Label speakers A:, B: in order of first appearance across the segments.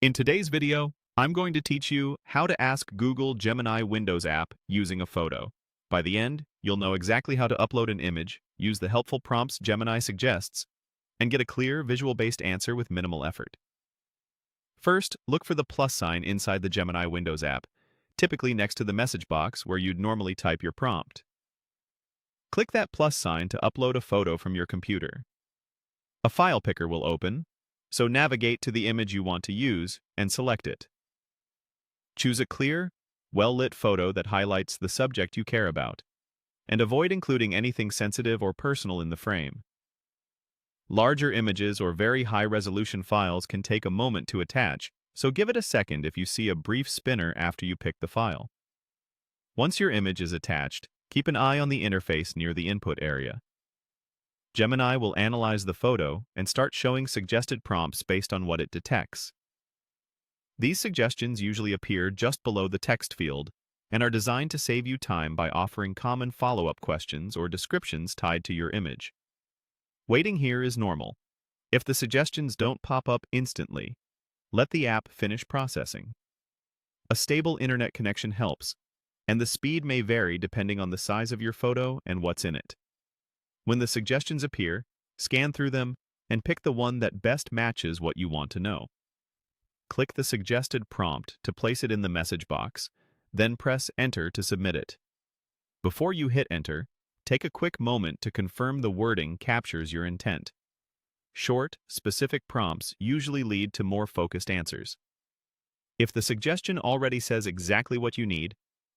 A: In today's video, I'm going to teach you how to ask Google Gemini Windows app using a photo. By the end, you'll know exactly how to upload an image, use the helpful prompts Gemini suggests, and get a clear, visual-based answer with minimal effort. First, look for the plus sign inside the Gemini Windows app, typically next to the message box where you'd normally type your prompt. Click that plus sign to upload a photo from your computer. A file picker will open, so navigate to the image you want to use and select it. Choose a clear, well-lit photo that highlights the subject you care about, and avoid including anything sensitive or personal in the frame. Larger images or very high-resolution files can take a moment to attach, so give it a second if you see a brief spinner after you pick the file. Once your image is attached, keep an eye on the interface near the input area. Gemini will analyze the photo and start showing suggested prompts based on what it detects. These suggestions usually appear just below the text field and are designed to save you time by offering common follow-up questions or descriptions tied to your image. Waiting here is normal. If the suggestions don't pop up instantly, let the app finish processing. A stable internet connection helps, and the speed may vary depending on the size of your photo and what's in it. When the suggestions appear, scan through them and pick the one that best matches what you want to know. Click the suggested prompt to place it in the message box, then press Enter to submit it. Before you hit Enter, take a quick moment to confirm the wording captures your intent. Short, specific prompts usually lead to more focused answers. If the suggestion already says exactly what you need,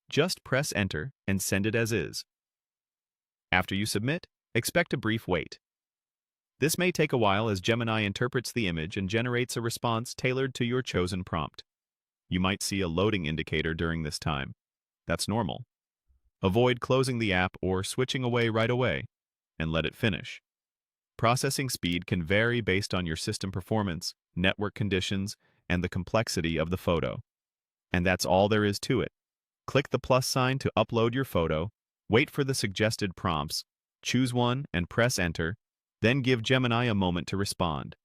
A: just press Enter and send it as is. After you submit, expect a brief wait. This may take a while as Gemini interprets the image and generates a response tailored to your chosen prompt. You might see a loading indicator during this time. That's normal. Avoid closing the app or switching away right away, and let it finish. Processing speed can vary based on your system performance, network conditions, and the complexity of the photo. And that's all there is to it. Click the plus sign to upload your photo, wait for the suggested prompts, choose one and press Enter, then give Gemini a moment to respond.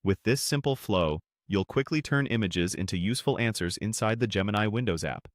A: With this simple flow, you'll quickly turn images into useful answers inside the Gemini Windows app.